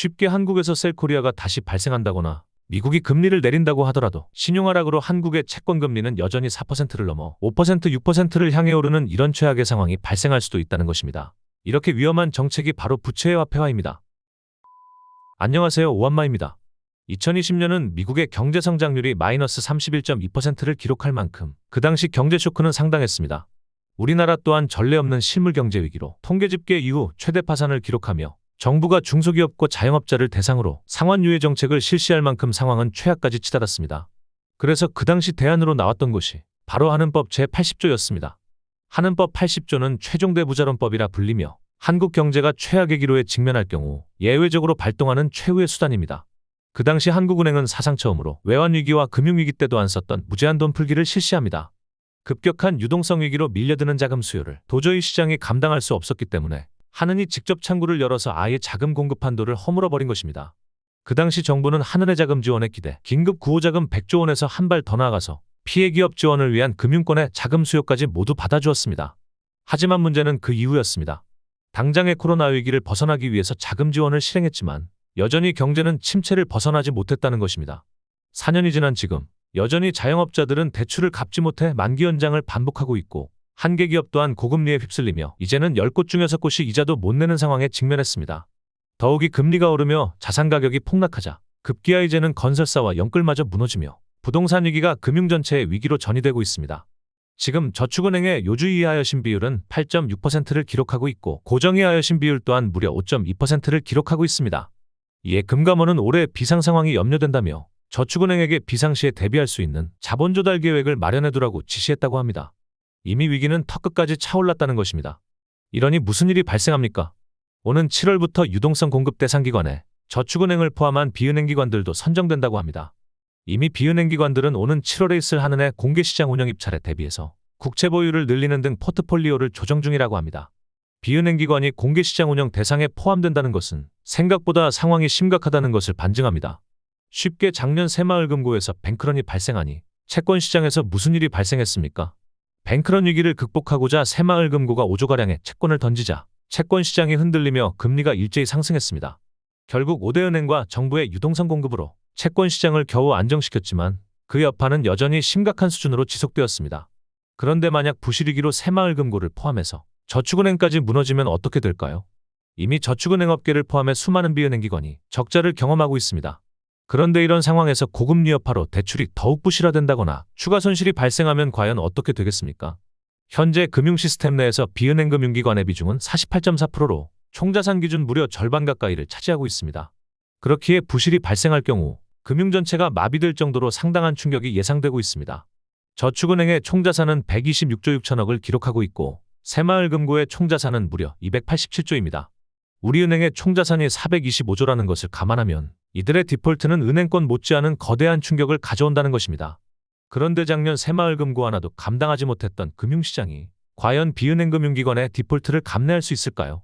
쉽게 한국에서 셀코리아가 다시 발생한다거나 미국이 금리를 내린다고 하더라도 신용하락으로 한국의 채권 금리는 여전히 4%를 넘어 5%, 6%를 향해 오르는 이런 최악의 상황이 발생할 수도 있다는 것입니다. 이렇게 위험한 정책이 바로 부채의 화폐화입니다. 안녕하세요, 오한마입니다. 2020년은 미국의 경제 성장률이 마이너스 31.2%를 기록할 만큼 그 당시 경제 쇼크는 상당했습니다. 우리나라 또한 전례 없는 실물 경제 위기로 통계 집계 이후 최대 파산을 기록하며 정부가 중소기업과 자영업자를 대상으로 상환 유예 정책을 실시할 만큼 상황은 최악까지 치닫았습니다. 그래서 그 당시 대안으로 나왔던 것이 바로 한은법 제80조였습니다. 한은법 80조는 최종대부자론법이라 불리며 한국 경제가 최악의 기로에 직면할 경우 예외적으로 발동하는 최후의 수단입니다. 그 당시 한국은행은 사상 처음으로 외환위기와 금융위기 때도 안 썼던 무제한 돈 풀기를 실시합니다. 급격한 유동성 위기로 밀려드는 자금 수요를 도저히 시장이 감당할 수 없었기 때문에 한은이 직접 창구를 열어서 아예 자금 공급 한도를 허물어버린 것입니다. 그 당시 정부는 한은의 자금 지원에 기대 긴급 구호자금 100조 원에서 한 발 더 나아가서 피해 기업 지원을 위한 금융권의 자금 수요까지 모두 받아주었습니다. 하지만 문제는 그 이후였습니다. 당장의 코로나 위기를 벗어나기 위해서 자금 지원을 실행했지만 여전히 경제는 침체를 벗어나지 못했다는 것입니다. 4년이 지난 지금 여전히 자영업자들은 대출을 갚지 못해 만기 연장을 반복하고 있고 한계 기업 또한 고금리에 휩쓸리며 이제는 10곳 중 6곳이 이자도 못 내는 상황에 직면했습니다. 더욱이 금리가 오르며 자산 가격이 폭락하자 급기야 이제는 건설사와 연끌마저 무너지며 부동산 위기가 금융 전체의 위기로 전이되고 있습니다. 지금 저축은행의 요주이하여신 비율은 8.6%를 기록하고 있고 고정이하여신 비율 또한 무려 5.2%를 기록하고 있습니다. 이에 금감원은 올해 비상 상황이 염려된다며 저축은행에게 비상시에 대비할 수 있는 자본 조달 계획을 마련해두라고 지시했다고 합니다. 이미 위기는 턱끝까지 차올랐다는 것입니다. 이러니 무슨 일이 발생합니까? 오는 7월부터 유동성 공급 대상 기관에 저축은행을 포함한 비은행 기관들도 선정된다고 합니다. 이미 비은행 기관들은 오는 7월에 있을 한은의 공개시장 운영 입찰에 대비해서 국채 보유를 늘리는 등 포트폴리오를 조정 중이라고 합니다. 비은행 기관이 공개시장 운영 대상에 포함된다는 것은 생각보다 상황이 심각하다는 것을 반증합니다. 쉽게 작년 새마을금고에서 뱅크런이 발생하니 채권 시장에서 무슨 일이 발생했습니까? 뱅크런 위기를 극복하고자 새마을금고가 5조가량의 채권을 던지자 채권 시장이 흔들리며 금리가 일제히 상승했습니다. 결국 5대 은행과 정부의 유동성 공급으로 채권 시장을 겨우 안정시켰지만 그 여파는 여전히 심각한 수준으로 지속되었습니다. 그런데 만약 부실위기로 새마을금고를 포함해서 저축은행까지 무너지면 어떻게 될까요? 이미 저축은행 업계를 포함해 수많은 비은행 기관이 적자를 경험하고 있습니다. 그런데 이런 상황에서 고금리 여파로 대출이 더욱 부실화된다거나 추가 손실이 발생하면 과연 어떻게 되겠습니까? 현재 금융 시스템 내에서 비은행 금융기관의 비중은 48.4%로 총자산 기준 무려 절반 가까이를 차지하고 있습니다. 그렇기에 부실이 발생할 경우 금융 전체가 마비될 정도로 상당한 충격이 예상되고 있습니다. 저축은행의 총자산은 126조 6천억을 기록하고 있고 새마을금고의 총자산은 무려 287조입니다. 우리은행의 총자산이 425조라는 것을 감안하면 이들의 디폴트는 은행권 못지않은 거대한 충격을 가져온다는 것입니다. 그런데 작년 새마을금고 하나도 감당하지 못했던 금융시장이 과연 비은행 금융기관의 디폴트를 감내할 수 있을까요?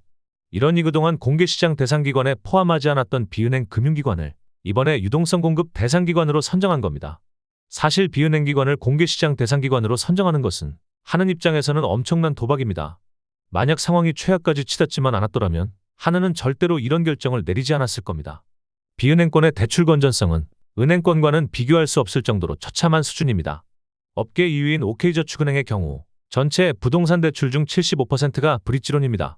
이러니 그동안 공개시장 대상기관에 포함하지 않았던 비은행 금융기관을 이번에 유동성 공급 대상기관으로 선정한 겁니다. 사실 비은행 기관을 공개시장 대상기관으로 선정하는 것은 한은 입장에서는 엄청난 도박입니다. 만약 상황이 최악까지 치닫지만 않았더라면 한은은 절대로 이런 결정을 내리지 않았을 겁니다. 비은행권의 대출 건전성은 은행권과는 비교할 수 없을 정도로 처참한 수준입니다. 업계 2위인 OK저축은행의 경우 전체 부동산 대출 중 75%가 브릿지론입니다.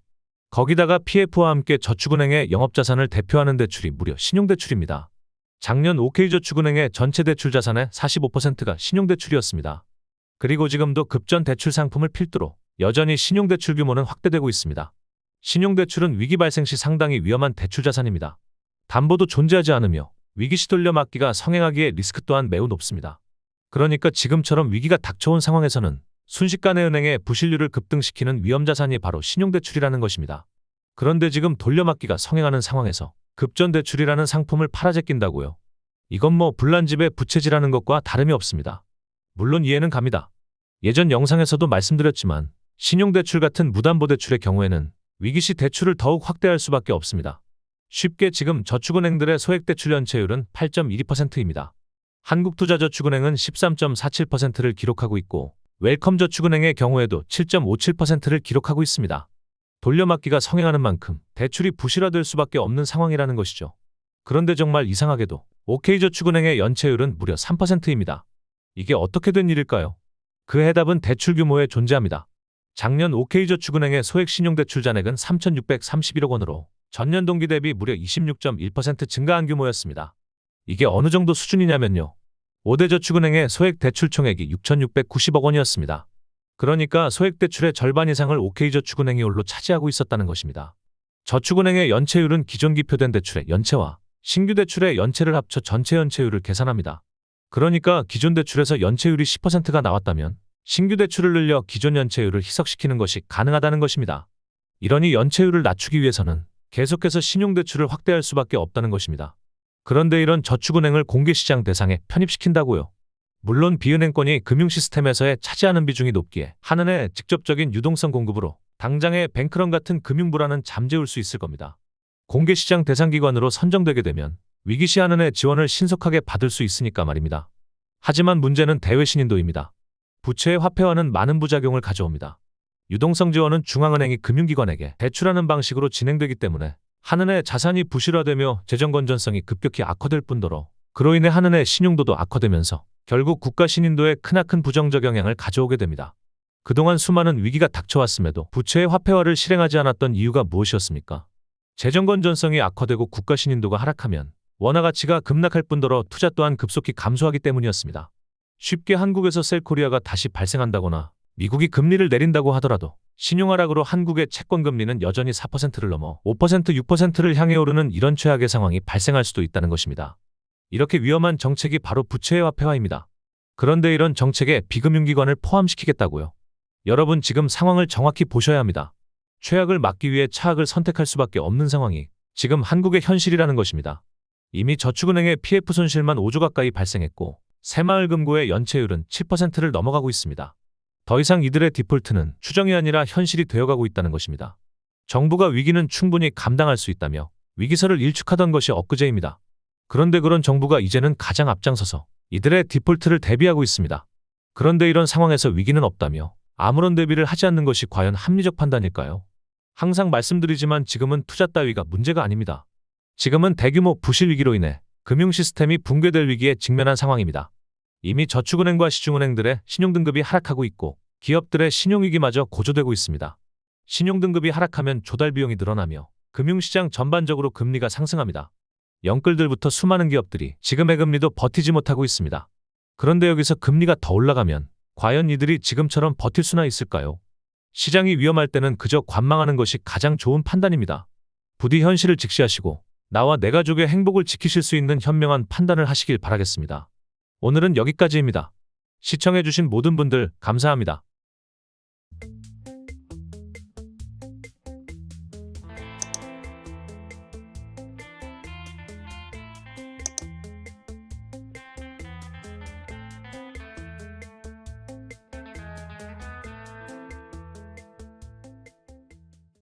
거기다가 PF와 함께 저축은행의 영업자산을 대표하는 대출이 무려 신용대출입니다. 작년 OK저축은행의 전체 대출 자산의 45%가 신용대출이었습니다. 그리고 지금도 급전 대출 상품을 필두로 여전히 신용대출 규모는 확대되고 있습니다. 신용대출은 위기 발생 시 상당히 위험한 대출 자산입니다. 담보도 존재하지 않으며 위기시 돌려막기가 성행하기에 리스크 또한 매우 높습니다. 그러니까 지금처럼 위기가 닥쳐온 상황에서는 순식간에 은행의 부실률을 급등시키는 위험자산이 바로 신용대출이라는 것입니다. 그런데 지금 돌려막기가 성행하는 상황에서 급전대출이라는 상품을 팔아제낀다고요? 이건 뭐 불난집에 부채질하는 것과 다름이 없습니다. 물론 이해는 갑니다. 예전 영상에서도 말씀드렸지만 신용대출 같은 무담보대출의 경우에는 위기시 대출을 더욱 확대할 수밖에 없습니다. 쉽게 지금 저축은행들의 소액대출 연체율은 8.12%입니다. 한국투자저축은행은 13.47%를 기록하고 있고 웰컴저축은행의 경우에도 7.57%를 기록하고 있습니다. 돌려막기가 성행하는 만큼 대출이 부실화될 수밖에 없는 상황이라는 것이죠. 그런데 정말 이상하게도 OK저축은행의 연체율은 무려 3%입니다. 이게 어떻게 된 일일까요? 그 해답은 대출 규모에 존재합니다. 작년 OK저축은행의 소액 신용대출 잔액은 3,631억 원으로 전년 동기 대비 무려 26.1% 증가한 규모였습니다. 이게 어느 정도 수준이냐면요. 5대 저축은행의 소액 대출 총액이 6,690억 원이었습니다. 그러니까 소액 대출의 절반 이상을 OK저축은행이 홀로 차지하고 있었다는 것입니다. 저축은행의 연체율은 기존 기표된 대출의 연체와 신규 대출의 연체를 합쳐 전체 연체율을 계산합니다. 그러니까 기존 대출에서 연체율이 10%가 나왔다면 신규 대출을 늘려 기존 연체율을 희석시키는 것이 가능하다는 것입니다. 이러니 연체율을 낮추기 위해서는 계속해서 신용대출을 확대할 수밖에 없다는 것입니다. 그런데 이런 저축은행을 공개시장 대상에 편입시킨다고요? 물론 비은행권이 금융시스템에서의 차지하는 비중이 높기에 한은의 직접적인 유동성 공급으로 당장의 뱅크런 같은 금융불안은 잠재울 수 있을 겁니다. 공개시장 대상기관으로 선정되게 되면 위기시 한은의 지원을 신속하게 받을 수 있으니까 말입니다. 하지만 문제는 대외 신인도입니다. 부채의 화폐화는 많은 부작용을 가져옵니다. 유동성 지원은 중앙은행이 금융기관에게 대출하는 방식으로 진행되기 때문에 한은의 자산이 부실화되며 재정 건전성이 급격히 악화될 뿐더러 그로 인해 한은의 신용도도 악화되면서 결국 국가 신인도에 크나큰 부정적 영향을 가져오게 됩니다. 그동안 수많은 위기가 닥쳐왔음에도 부채의 화폐화를 실행하지 않았던 이유가 무엇이었습니까? 재정 건전성이 악화되고 국가 신인도가 하락하면 원화 가치가 급락할 뿐더러 투자 또한 급속히 감소하기 때문이었습니다. 쉽게 한국에서 셀코리아가 다시 발생한다거나 미국이 금리를 내린다고 하더라도 신용하락으로 한국의 채권 금리는 여전히 4%를 넘어 5%, 6%를 향해 오르는 이런 최악의 상황이 발생할 수도 있다는 것입니다. 이렇게 위험한 정책이 바로 부채의 화폐화입니다. 그런데 이런 정책에 비금융기관을 포함시키겠다고요? 여러분 지금 상황을 정확히 보셔야 합니다. 최악을 막기 위해 차악을 선택할 수밖에 없는 상황이 지금 한국의 현실이라는 것입니다. 이미 저축은행의 PF 손실만 5조 가까이 발생했고 새마을금고의 연체율은 7%를 넘어가고 있습니다. 더 이상 이들의 디폴트는 추정이 아니라 현실이 되어가고 있다는 것입니다. 정부가 위기는 충분히 감당할 수 있다며 위기설을 일축하던 것이 엊그제입니다. 그런데 그런 정부가 이제는 가장 앞장서서 이들의 디폴트를 대비하고 있습니다. 그런데 이런 상황에서 위기는 없다며 아무런 대비를 하지 않는 것이 과연 합리적 판단일까요? 항상 말씀드리지만 지금은 투자 따위가 문제가 아닙니다. 지금은 대규모 부실 위기로 인해 금융 시스템이 붕괴될 위기에 직면한 상황입니다. 이미 저축은행과 시중은행들의 신용등급이 하락하고 있고 기업들의 신용위기마저 고조되고 있습니다. 신용등급이 하락하면 조달 비용이 늘어나며 금융시장 전반적으로 금리가 상승합니다. 영끌들부터 수많은 기업들이 지금의 금리도 버티지 못하고 있습니다. 그런데 여기서 금리가 더 올라가면 과연 이들이 지금처럼 버틸 수나 있을까요? 시장이 위험할 때는 그저 관망하는 것이 가장 좋은 판단입니다. 부디 현실을 직시하시고 나와 내 가족의 행복을 지키실 수 있는 현명한 판단을 하시길 바라겠습니다. 오늘은 여기까지입니다. 시청해주신 모든 분들 감사합니다.